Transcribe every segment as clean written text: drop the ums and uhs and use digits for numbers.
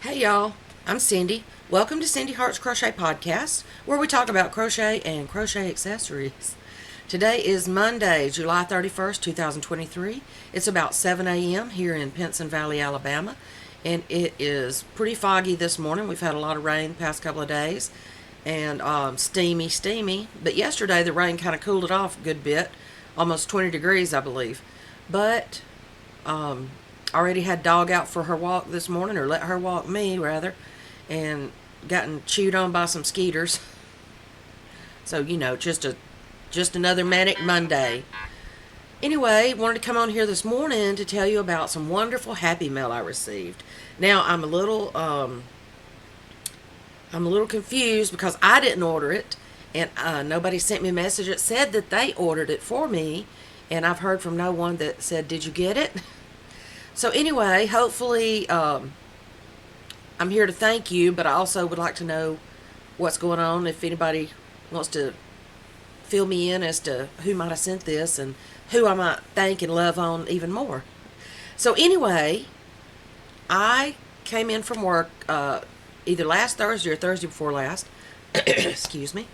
Hey y'all, I'm Cindy. Welcome to Cindy Hart's Crochet Podcast, where we talk about crochet and crochet accessories. Today is Monday, July 31st, 2023. It's about 7 a.m. here in Pinson Valley, Alabama, and it is pretty foggy this morning. We've had a lot of rain the past couple of days, and steamy. But yesterday the rain kind of cooled it off a good bit, almost 20 degrees, I believe. But already had dog out for her walk this morning, or let her walk me rather, and gotten chewed on by some skeeters. So just another manic Monday. Anyway, wanted to come on here this morning to tell you about some wonderful happy mail I received. Now I'm a little confused because I didn't order it, and nobody sent me a message that said that they ordered it for me, and I've heard from no one that said, "Did you get it?" So anyway, hopefully, I'm here to thank you, but I also would like to know what's going on. If anybody wants to fill me in as to who might have sent this and who I might thank and love on even more. So anyway, I came in from work either last Thursday or Thursday before last. Excuse me.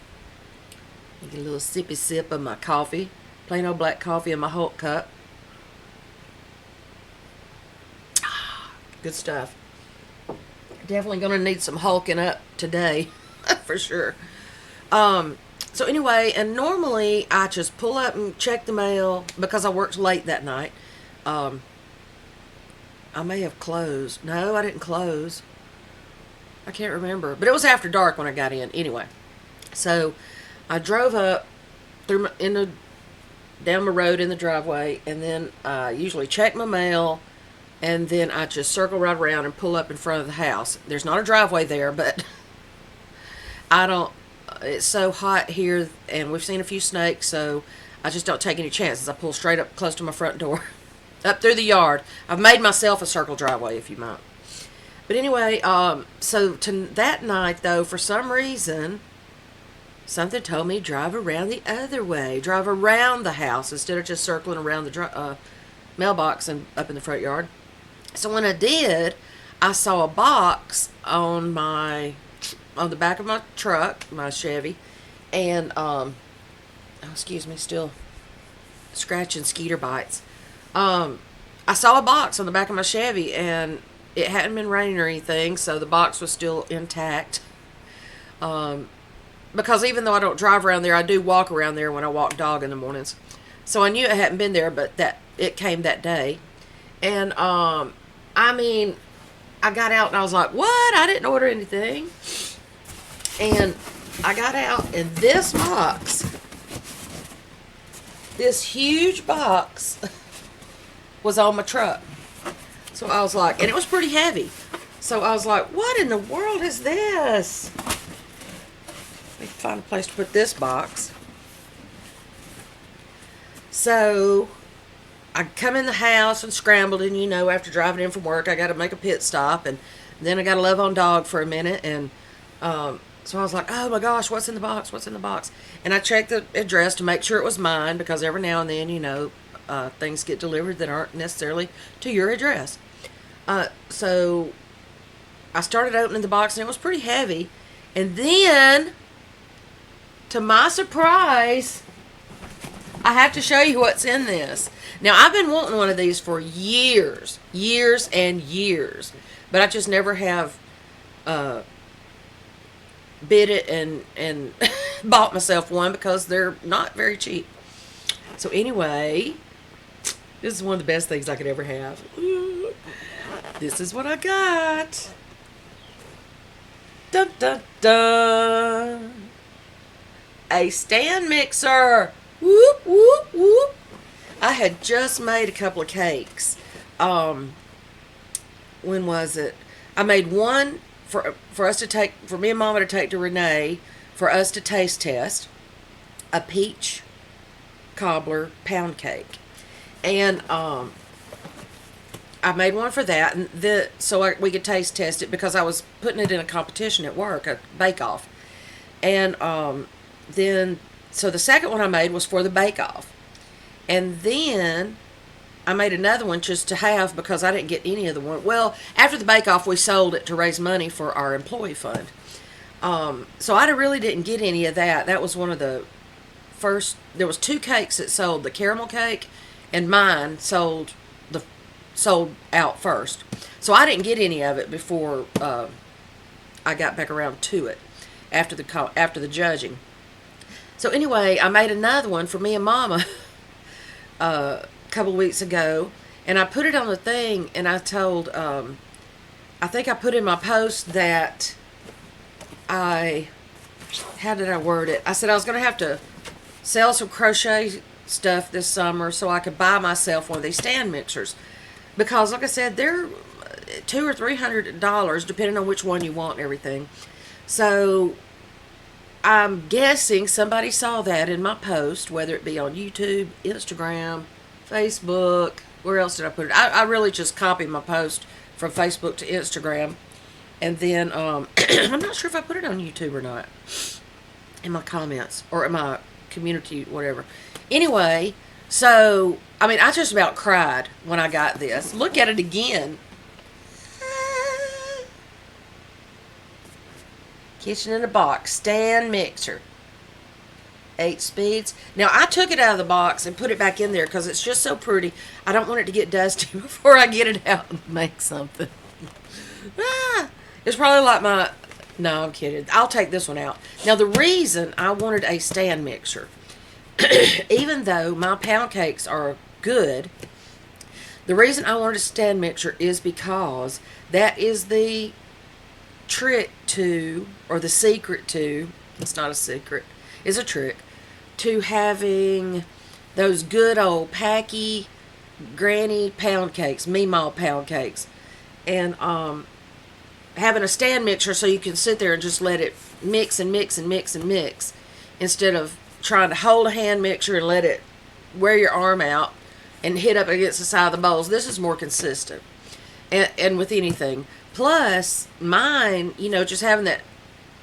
Get a little sippy sip of my coffee, plain old black coffee in my Hulk cup. Good stuff. Definitely going to need some hulking up today, for sure. So anyway, and normally I just pull up and check the mail because I worked late that night. I may have closed. No, I didn't close. I can't remember. But it was after dark when I got in. Anyway, so I drove up down the road in the driveway, and then I usually check my mail. And then I just circle right around and pull up in front of the house. There's not a driveway there, but it's so hot here, and we've seen a few snakes, so I just don't take any chances. I pull straight up close to my front door, up through the yard. I've made myself a circle driveway, if you might. But anyway, so that night, though, for some reason, something told me drive around the other way. Drive around the house instead of just circling around the mailbox and up in the front yard. So when I did, I saw a box on the back of my truck, my Chevy, and excuse me, still scratching skeeter bites. I saw a box on the back of my Chevy, and it hadn't been raining or anything, so the box was still intact. Because even though I don't drive around there, I do walk around there when I walk dog in the mornings. So I knew it hadn't been there, but that it came that day. And, I got out and I was like, what? I didn't order anything. And I got out, and this huge box, was on my truck. So I was like, and it was pretty heavy. So I was like, what in the world is this? Let me find a place to put this box. So I come in the house and scrambled, and after driving in from work, I got to make a pit stop, and then I got to love on dog for a minute, and so I was like, oh my gosh, what's in the box? What's in the box? And I checked the address to make sure it was mine, because every now and then, things get delivered that aren't necessarily to your address. So I started opening the box, and it was pretty heavy, and then, to my surprise, I have to show you what's in this. Now, I've been wanting one of these for years and years, but I just never have bid it and bought myself one because they're not very cheap. So anyway, this is one of the best things I could ever have. This is what I got. Dun dun dun. A stand mixer. Whoop, whoop, whoop. I had just made a couple of cakes. When was it? I made one for me and Mama to take to Renee, for us to taste test, a peach cobbler pound cake. And I made one for that, and we could taste test it, because I was putting it in a competition at work, a bake-off. And so the second one I made was for the bake-off. And then I made another one just to have because I didn't get any of the one. Well, after the bake-off, we sold it to raise money for our employee fund. So I really didn't get any of that. That was one of the first. There was 2 cakes that sold, the caramel cake, and mine sold out first. So I didn't get any of it before I got back around to it after the judging. So anyway, I made another one for me and Mama a couple weeks ago, and I put it on the thing, and I told, I think I put in my post that how did I word it? I said I was going to have to sell some crochet stuff this summer so I could buy myself one of these stand mixers. Because, like I said, they're $200 or $300, depending on which one you want and everything. So, I'm guessing somebody saw that in my post, whether it be on YouTube, Instagram, Facebook. Where else did I put it? I really just copied my post from Facebook to Instagram. And then, I'm not sure if I put it on YouTube or not. In my comments. Or in my community, whatever. Anyway, so, I mean, I just about cried when I got this. Look at it again. Kitchen in a box. Stand mixer. 8 speeds. Now, I took it out of the box and put it back in there because it's just so pretty. I don't want it to get dusty before I get it out and make something. It's probably like my... No, I'm kidding. I'll take this one out. Now, the reason I wanted a stand mixer, even though my pound cakes are good, the reason I wanted a stand mixer is because that is the trick to, or the secret to, it's not a secret, it's a trick, to having those good old Packy granny pound cakes, Meemaw pound cakes. And having a stand mixer so you can sit there and just let it mix and mix and mix and mix instead of trying to hold a hand mixer and let it wear your arm out and hit up against the side of the bowls. This is more consistent. And with anything. Plus, mine, you know, just having that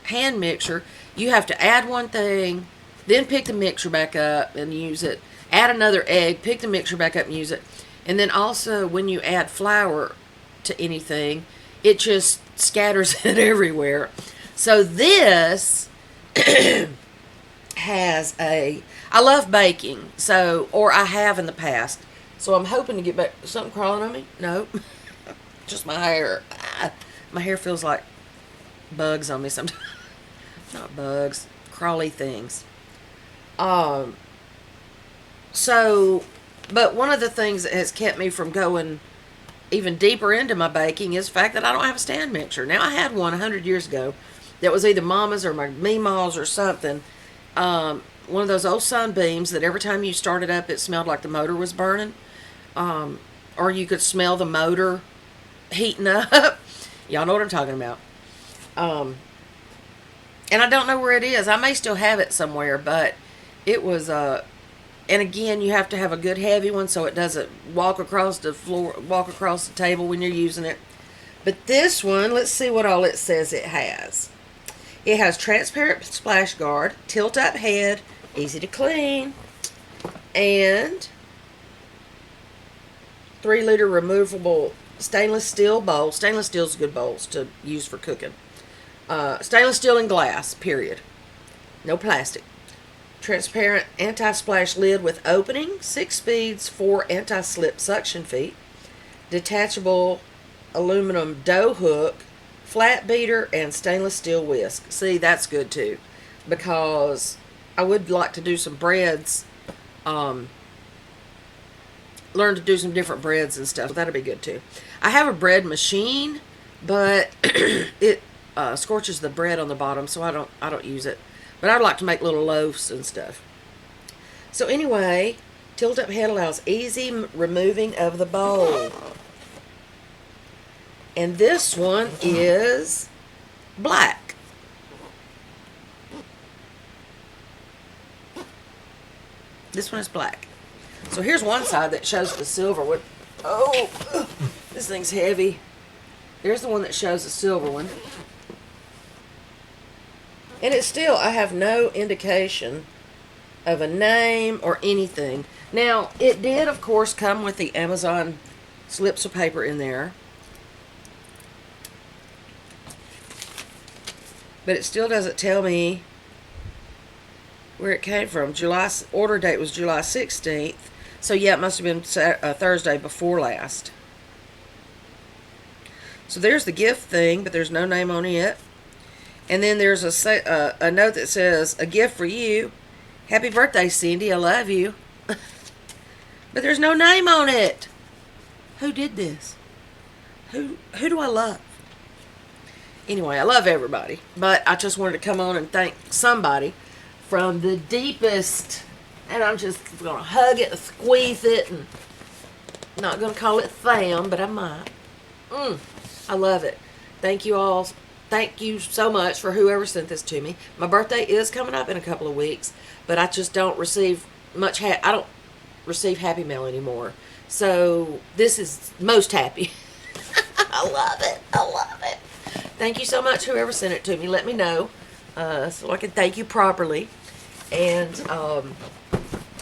hand mixer, you have to add one thing, then pick the mixer back up and use it. Add another egg, pick the mixer back up and use it. And then also, when you add flour to anything, it just scatters it everywhere. So this has a... I love baking, so, or I have in the past. So I'm hoping to get back... Something crawling on me? No. Just my hair. My hair feels like bugs on me sometimes. Not bugs. Crawly things. So, but one of the things that has kept me from going even deeper into my baking is the fact that I don't have a stand mixer. Now, I had one 100 years ago that was either Mama's or my Meemaw's or something. One of those old Sunbeams that every time you started up, it smelled like the motor was burning. Or you could smell the motor heating up. Y'all know what I'm talking about. And I don't know where it is. I may still have it somewhere, but it was, and again, you have to have a good heavy one so it doesn't walk across the floor, walk across the table when you're using it. But this one, let's see what all it says it has. It has transparent splash guard, tilt up head, easy to clean, and 3-liter removable stainless steel bowl. Stainless steel is good bowls to use for cooking. Stainless steel and glass, period. No plastic. Transparent anti-splash lid with opening, 6 speeds, 4 anti-slip suction feet, detachable aluminum dough hook, flat beater, and stainless steel whisk. See, that's good too, because I would like to do some breads, learn to do some different breads and stuff. That'll be good too. I have a bread machine, but it scorches the bread on the bottom, so I don't use it. But I'd like to make little loaves and stuff. So anyway, tilt up head allows easy removing of the bowl. And this one is black. This one is black. So here's one side that shows the silver one. Oh, this thing's heavy. Here's the one that shows the silver one. And it's still, I have no indication of a name or anything. Now, it did, of course, come with the Amazon slips of paper in there. But it still doesn't tell me where it came from. Order date was July 16th. So, yeah, it must have been Thursday before last. So, there's the gift thing, but there's no name on it. And then there's a note that says, a gift for you. Happy birthday, Cindy. I love you. But there's no name on it. Who did this? Who do I love? Anyway, I love everybody. But I just wanted to come on and thank somebody from the deepest. And I'm just going to hug it and squeeze it. And not going to call it fam, but I might. I love it. Thank you all. Thank you so much for whoever sent this to me. My birthday is coming up in a couple of weeks, but I just don't receive much. I don't receive Happy Mail anymore. So this is most happy. I love it. I love it. Thank you so much, whoever sent it to me. Let me know so I can thank you properly. And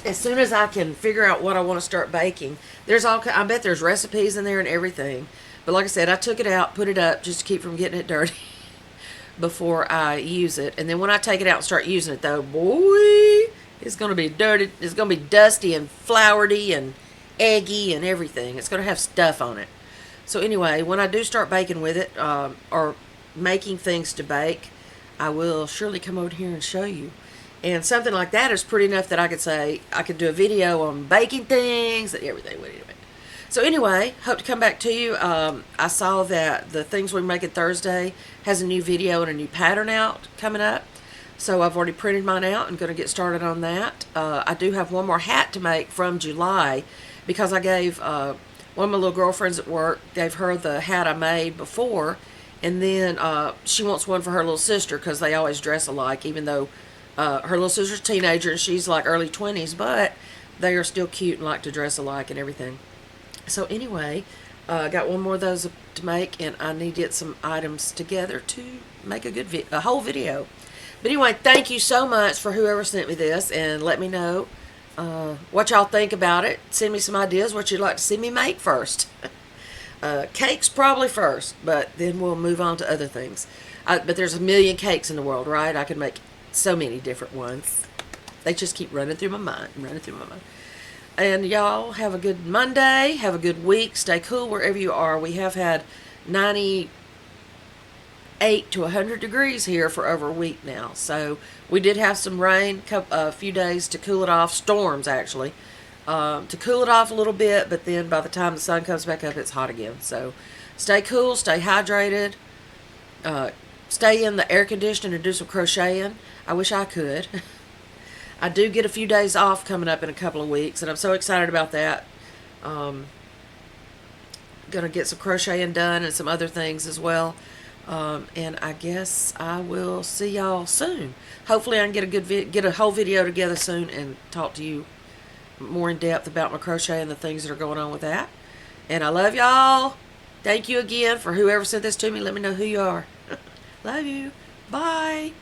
as soon as I can figure out what I want to start baking, I bet there's recipes in there and everything. But like I said, I took it out, put it up just to keep from getting it dirty before I use it. And then when I take it out and start using it, though, boy, it's going to be dirty. It's going to be dusty and floury and eggy and everything. It's going to have stuff on it. So anyway, when I do start baking with it or making things to bake, I will surely come over here and show you. And something like that is pretty enough that I could say I could do a video on baking things and everything. So anyway, hope to come back to you. I saw that the Things We're Making Thursday has a new video and a new pattern out coming up. So I've already printed mine out and going to get started on that. I do have one more hat to make from July because I gave one of my little girlfriends at work, gave her the hat I made before. And then she wants one for her little sister because they always dress alike, even though her little sister's a teenager and she's like early 20s. But they are still cute and like to dress alike and everything. So anyway, I got one more of those to make, and I need to get some items together to make a whole video. But anyway, thank you so much for whoever sent me this, and let me know what y'all think about it. Send me some ideas what you'd like to see me make first. Cakes probably first, but then we'll move on to other things. But there's a million cakes in the world, right? I could make so many different ones. They just keep running through my mind. And y'all have a good Monday. Have a good week. Stay cool wherever you are. We have had 98 to 100 degrees here for over a week now. So we did have some rain a few days to cool it off. Storms, actually. To cool it off a little bit. But then by the time the sun comes back up, it's hot again. So stay cool. Stay hydrated. Stay in the air conditioning and do some crocheting. I wish I could. I do get a few days off coming up in a couple of weeks, and I'm so excited about that. Going to get some crocheting done and some other things as well. And I guess I will see y'all soon. Hopefully I can get a whole video together soon and talk to you more in depth about my crochet and the things that are going on with that. And I love y'all. Thank you again for whoever sent this to me. Let me know who you are. Love you. Bye.